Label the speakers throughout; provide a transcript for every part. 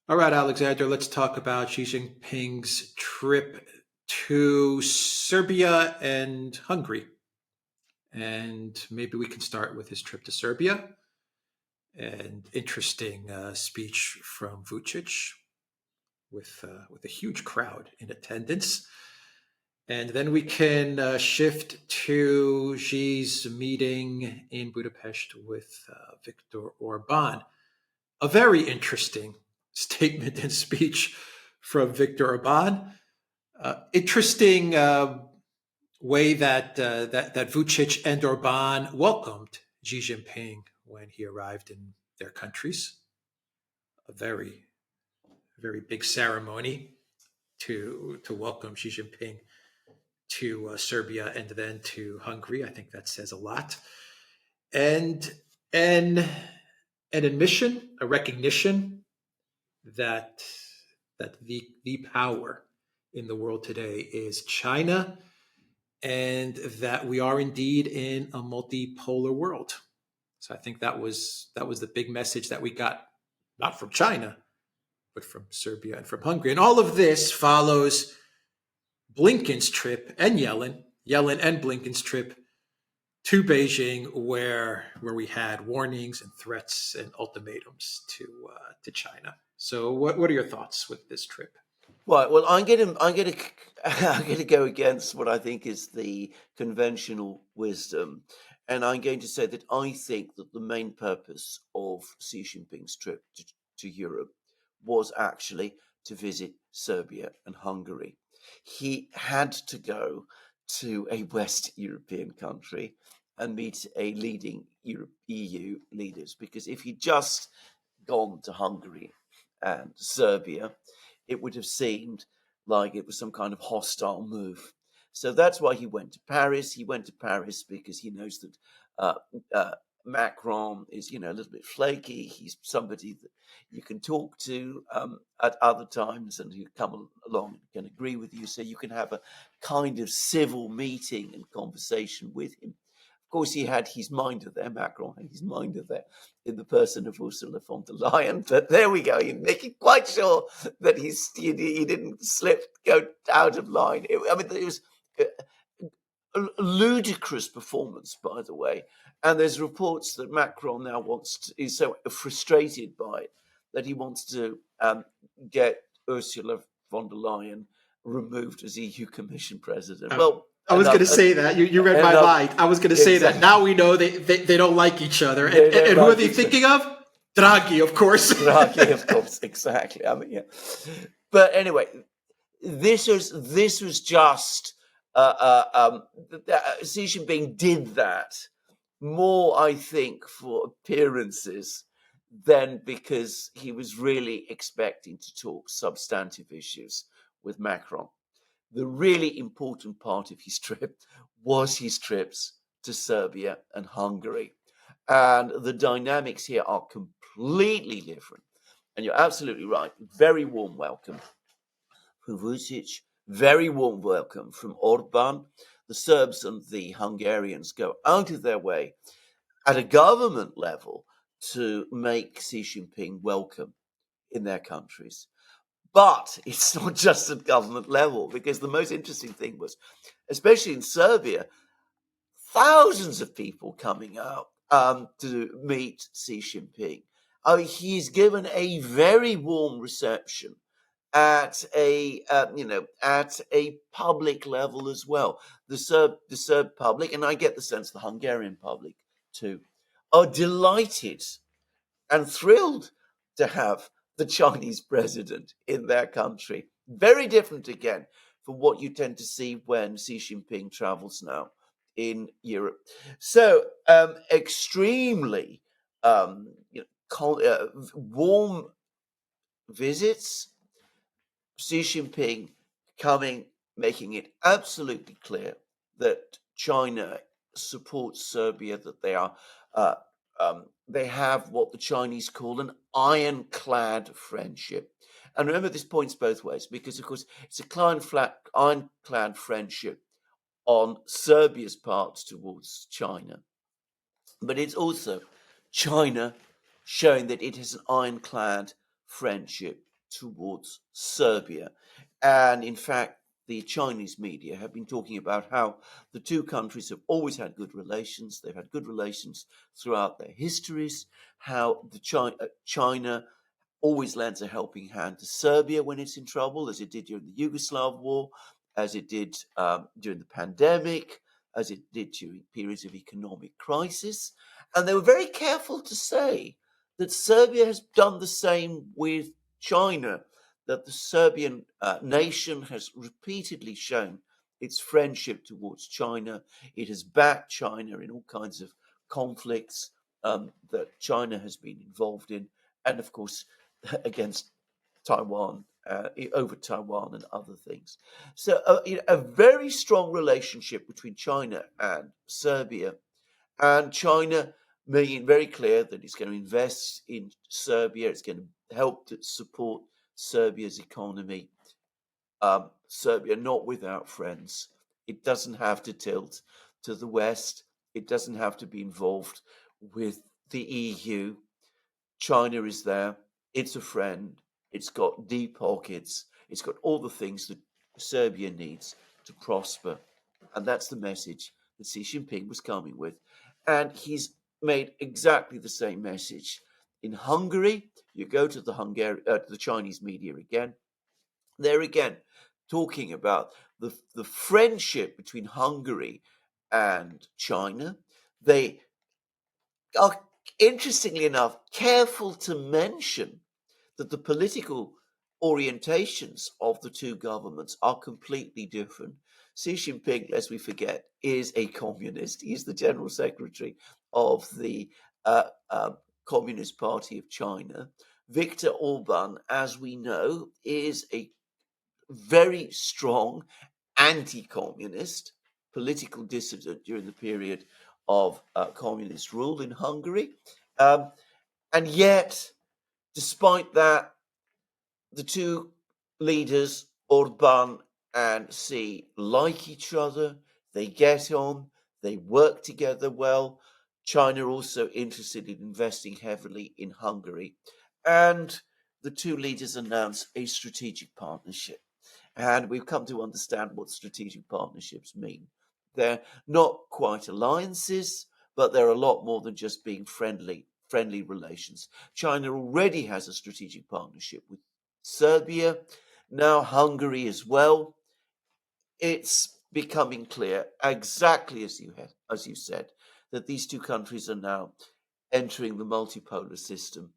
Speaker 1: All right, Alexander, let's talk about Xi Jinping's trip to Serbia and Hungary. And maybe we can start with his trip to Serbia. An interesting speech from Vucic with a huge crowd in attendance. And then we can shift to Xi's meeting in Budapest with Viktor Orban. A very interesting statement and speech from Viktor Orban. Interesting way that Vucic and Orban welcomed Xi Jinping when he arrived in their countries. A very big ceremony to welcome Xi Jinping to Serbia and then to Hungary. I think that says a lot. And an admission, a recognition that the power in the world today is China, and that we are indeed in a multipolar world. So I think that was the big message that we got, not from China, but from Serbia and from Hungary. And all of this follows Blinken's trip and Yellen and Blinken's trip to Beijing, where we had warnings and threats and ultimatums to China. So, what are your thoughts with this trip?
Speaker 2: Right. Well, I'm going to go against what I think is the conventional wisdom, and I'm going to say that I think that the main purpose of Xi Jinping's trip to Europe was actually to visit Serbia and Hungary. He had to go to a West European country and meet a leading EU leaders, because if he'd just gone to Hungary and Serbia, it would have seemed like it was some kind of hostile move. So that's why he went to Paris. He went to Paris because he knows that Macron is, a little bit flaky. He's somebody that you can talk to at other times, and he'll come along and can agree with you. So you can have a kind of civil meeting and conversation with him. Of course, he had his minder there, Macron had his minder there, in the person of Ursula von der Leyen. But there we go. You're making quite sure that he didn't go out of line. It was a ludicrous performance, by the way. And there's reports that Macron now is so frustrated by it that he wants to get Ursula von der Leyen removed as EU Commission president. Well,
Speaker 1: I was going to say that. You read my mind. I was going to say that. Now we know they don't like each other. And who are they thinking of? Draghi, of course.
Speaker 2: Draghi, of course, exactly. Yeah. But anyway, this was just Xi Jinping did that more, I think, for appearances than because he was really expecting to talk substantive issues with Macron. The really important part of his trip was his trips to Serbia and Hungary. And the dynamics here are completely different. And you're absolutely right. Very warm welcome from Vucic. Very warm welcome from Orban. The Serbs and the Hungarians go out of their way at a government level to make Xi Jinping welcome in their countries. But it's not just at government level, because the most interesting thing was, especially in Serbia, thousands of people coming out to meet Xi Jinping. He's given a very warm reception at a public level as well. The Serb public, and I get the sense the Hungarian public too, are delighted and thrilled to have the Chinese president in their country. Very different again from what you tend to see when Xi Jinping travels now in Europe. So extremely warm visits. Xi Jinping coming, making it absolutely clear that China supports Serbia, that they have what the Chinese call an ironclad friendship. And remember, this points both ways, because, of course, it's a ironclad friendship on Serbia's part towards China. But it's also China showing that it has an ironclad friendship towards Serbia. And in fact, the Chinese media have been talking about how the two countries have always had good relations. They've had good relations throughout their histories, how China always lends a helping hand to Serbia when it's in trouble, as it did during the Yugoslav war, as it did during the pandemic, as it did during periods of economic crisis. And they were very careful to say that Serbia has done the same with China, that the Serbian nation has repeatedly shown its friendship towards China. It has backed China in all kinds of conflicts that China has been involved in. And of course, against Taiwan, over Taiwan and other things. So a very strong relationship between China and Serbia, and China making it very clear that it's going to invest in Serbia, it's going to help to support Serbia's economy. Serbia not without friends. It doesn't have to tilt to the West. It doesn't have to be involved with the EU. China is there. It's a friend. It's got deep pockets. It's got all the things that Serbia needs to prosper. And that's the message that Xi Jinping was coming with. And he's made exactly the same message in Hungary. You go to the Chinese media again. They're again talking about the friendship between Hungary and China. They are, interestingly enough, careful to mention that the political orientations of the two governments are completely different. Xi Jinping, lest we forget, is a communist. He's the general secretary of the Communist Party of China. Viktor Orban, as we know, is a very strong anti-communist political dissident during the period of communist rule in Hungary. And yet, despite that, the two leaders, Orban and Xi, like each other. They get on. They work together well. China also interested in investing heavily in Hungary. And the two leaders announced a strategic partnership. And we've come to understand what strategic partnerships mean. They're not quite alliances, but they're a lot more than just being friendly relations. China already has a strategic partnership with Serbia, now Hungary as well. It's becoming clear, exactly as you said, that these two countries are now entering the multipolar system.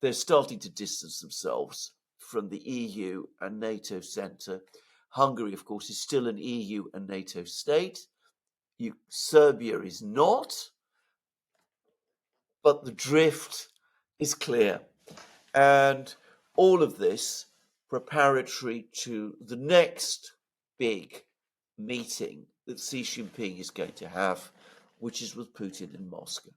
Speaker 2: They're starting to distance themselves from the EU and NATO centre. Hungary, of course, is still an EU and NATO state. Serbia is not, but the drift is clear. And all of this preparatory to the next big meeting that Xi Jinping is going to have, which is with Putin in Moscow.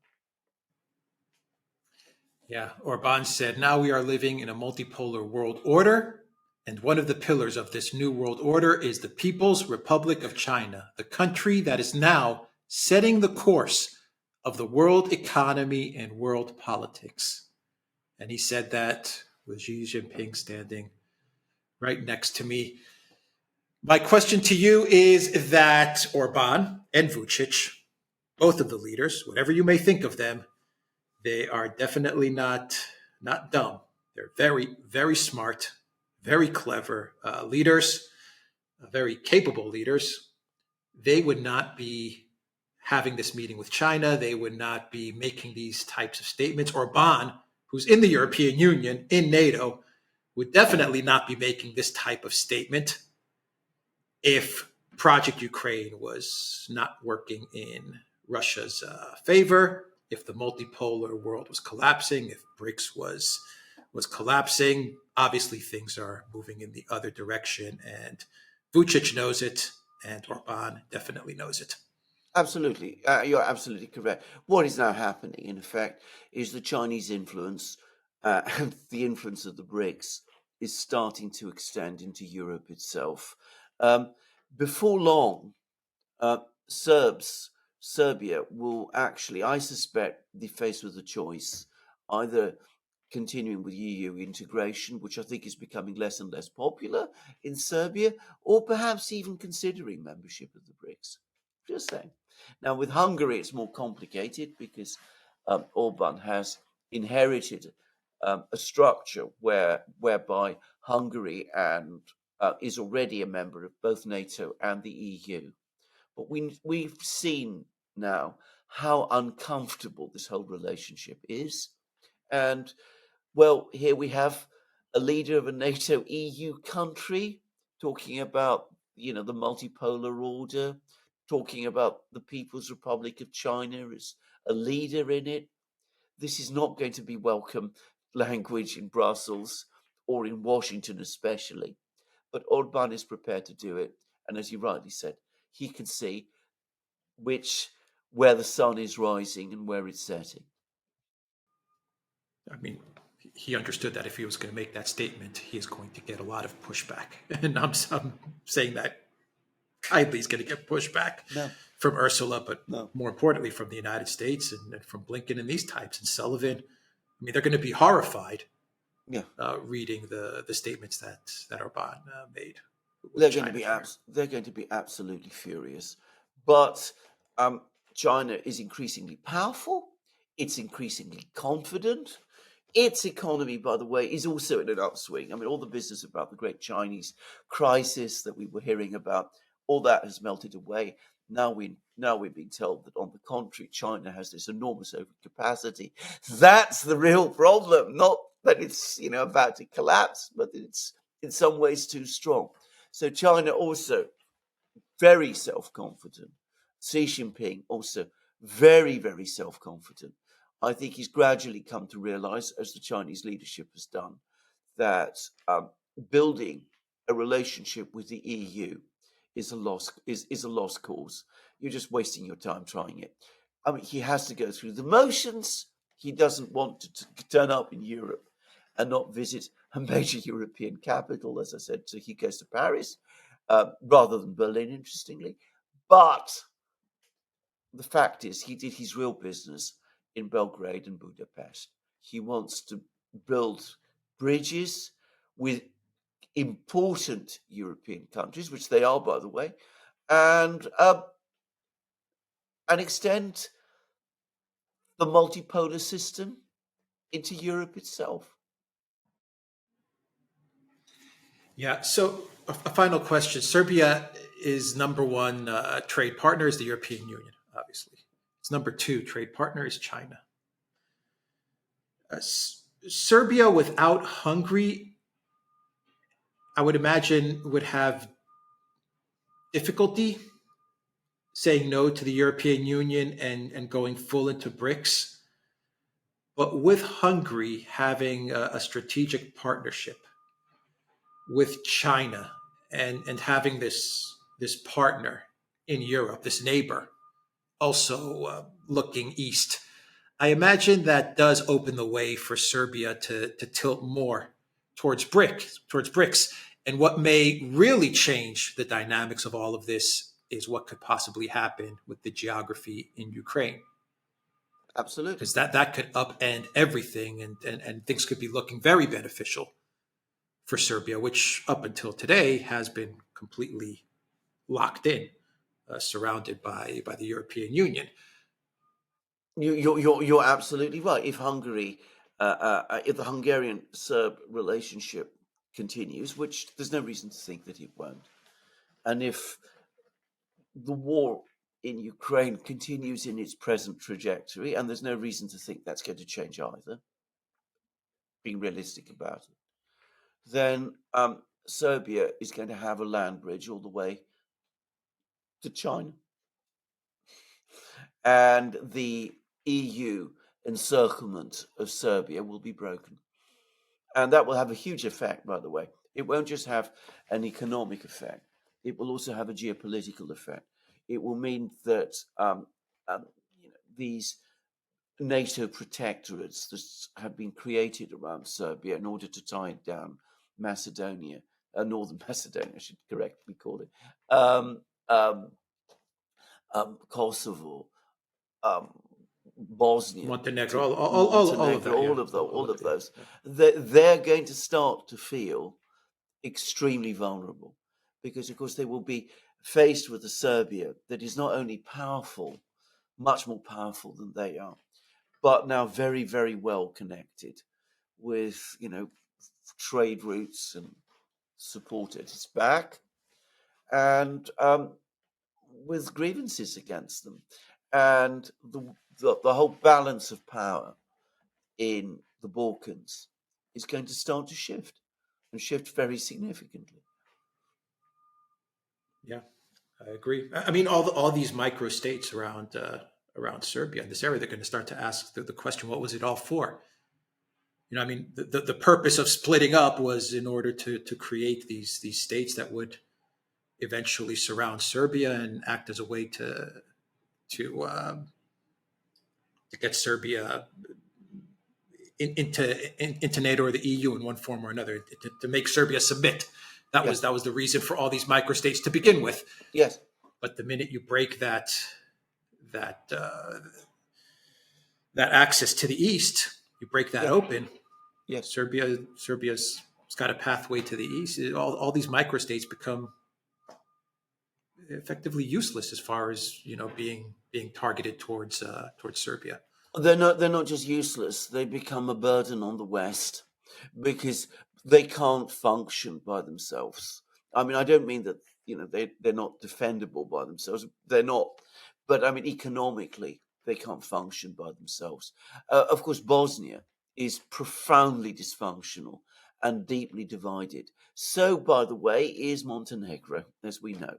Speaker 1: Yeah, Orban said, now we are living in a multipolar world order. And one of the pillars of this new world order is the People's Republic of China, the country that is now setting the course of the world economy and world politics. And he said that with Xi Jinping standing right next to me. My question to you is that Orban and Vucic, both of the leaders, whatever you may think of them, they are definitely not dumb. They're very, very smart, very clever leaders, very capable leaders. They would not be having this meeting with China. They would not be making these types of statements. Orban, who's in the European Union, in NATO, would definitely not be making this type of statement if Project Ukraine was not working in Russia's favor, if the multipolar world was collapsing, if BRICS was collapsing. Obviously, things are moving in the other direction, and Vucic knows it, and Orban definitely knows it.
Speaker 2: Absolutely. You're absolutely correct. What is now happening, in effect, is the Chinese influence and the influence of the BRICS is starting to extend into Europe itself. Before long, Serbia will actually, I suspect, be faced with a choice. Either continuing with EU integration, which I think is becoming less and less popular in Serbia, or perhaps even considering membership of the BRICS. Just saying. Now, with Hungary, it's more complicated because Orban has inherited a structure whereby Hungary and is already a member of both NATO and the EU. But we've seen now how uncomfortable this whole relationship is. And well, here we have a leader of a NATO EU country talking about, the multipolar order, talking about the People's Republic of China as a leader in it. This is not going to be welcome language in Brussels or in Washington especially. But Orban is prepared to do it. And as you rightly said, he can see where the sun is rising and where it's setting.
Speaker 1: I mean, he understood that if he was going to make that statement, he is going to get a lot of pushback. And I'm saying that kindly he's going to get pushback from Ursula, but more importantly from the United States and from Blinken and these types and Sullivan. I mean, they're going to be horrified reading the statements that Orban made.
Speaker 2: They're going to be absolutely furious. But China is increasingly powerful. It's increasingly confident. Its economy, by the way, is also in an upswing. I mean, all the business about the great Chinese crisis that we were hearing about, all that has melted away. Now we're being told that, on the contrary, China has this enormous overcapacity. That's the real problem. Not that it's about to collapse, but that it's in some ways too strong. So China also very self-confident. Xi Jinping also very, very self-confident. I think he's gradually come to realize, as the Chinese leadership has done, that building a relationship with the EU is a lost cause. You're just wasting your time trying it. I mean, he has to go through the motions. He doesn't want to turn up in Europe and not visit a major European capital. As I said, so he goes to Paris rather than Berlin, interestingly. But the fact is, he did his real business in Belgrade and Budapest. He wants to build bridges with important European countries, which they are, by the way, and extend the multipolar system into Europe itself.
Speaker 1: Yeah. So a final question. Serbia is number one trade partner is the European Union, obviously. Its number two trade partner is China. Serbia without Hungary, I would imagine, would have difficulty saying no to the European Union and going full into BRICS. But with Hungary having a strategic partnership with China and having this partner in Europe, this neighbor, also looking east, I imagine that does open the way for Serbia to tilt more towards BRICS. And what may really change the dynamics of all of this is what could possibly happen with the geography in Ukraine.
Speaker 2: Absolutely.
Speaker 1: Because that could upend everything and things could be looking very beneficial for Serbia, which up until today has been completely locked in, surrounded by the European Union.
Speaker 2: You're absolutely right. If the Hungarian-Serb relationship continues, which there's no reason to think that it won't, and if the war in Ukraine continues in its present trajectory, and there's no reason to think that's going to change either, being realistic about it, then Serbia is going to have a land bridge all the way to China. And the EU encirclement of Serbia will be broken. And that will have a huge effect, by the way. It won't just have an economic effect. It will also have a geopolitical effect. It will mean that these NATO protectorates that have been created around Serbia in order to tie down Macedonia, Northern Macedonia, I should correctly call it, Kosovo, Bosnia,
Speaker 1: Montenegro,
Speaker 2: to
Speaker 1: all of
Speaker 2: Montenegro,
Speaker 1: that, yeah,
Speaker 2: all of
Speaker 1: yeah,
Speaker 2: those, they're going to start to feel extremely vulnerable because, of course, they will be faced with a Serbia that is not only powerful, much more powerful than they are, but now very, very well connected with, trade routes and support at its back, and with grievances against them. And the whole balance of power in the Balkans is going to start to shift and shift very significantly.
Speaker 1: yeah. I agree. I mean, all these microstates around Serbia in this area, they're going to start to ask the question: what was it all for? I mean, the purpose of splitting up was in order to create these states that would eventually surround Serbia and act as a way to to get Serbia into NATO or the EU in one form or another, to make Serbia submit.
Speaker 2: Yes,
Speaker 1: That was the reason for all these microstates to begin with.
Speaker 2: yes,
Speaker 1: But the minute you break that that access to the east, you break that
Speaker 2: yeah,
Speaker 1: open.
Speaker 2: yes.
Speaker 1: Serbia's got a pathway to the east. All these microstates become effectively useless as far as being targeted towards Serbia.
Speaker 2: They're not just useless, they become a burden on the West because they can't function by themselves. I mean, I don't mean that, they're not defendable by themselves. They're not. But I mean, economically, they can't function by themselves. Of course, Bosnia is profoundly dysfunctional and deeply divided. So, by the way, is Montenegro, as we know.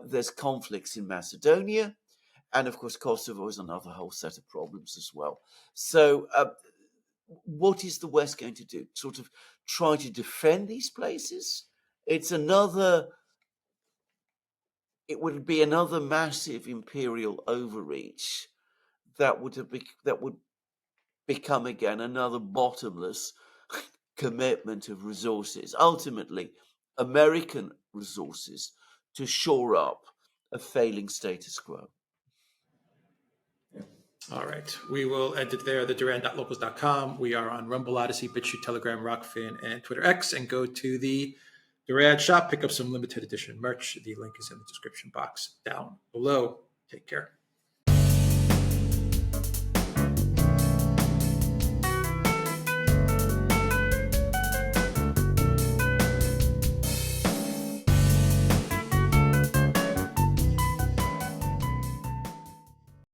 Speaker 2: There's conflicts in Macedonia. And of course, Kosovo is another whole set of problems as well. So, what is the West going to do? Sort of try to defend these places? It's another. It would be another massive imperial overreach that would become again another bottomless commitment of resources. Ultimately, American resources to shore up a failing status quo.
Speaker 1: All right. We will end it there. The Duran.locals.com. We are on Rumble, Odyssey, BitChute, Telegram, Rockfin, and Twitter X. And go to the Duran shop, pick up some limited edition merch. The link is in the description box down below. Take care.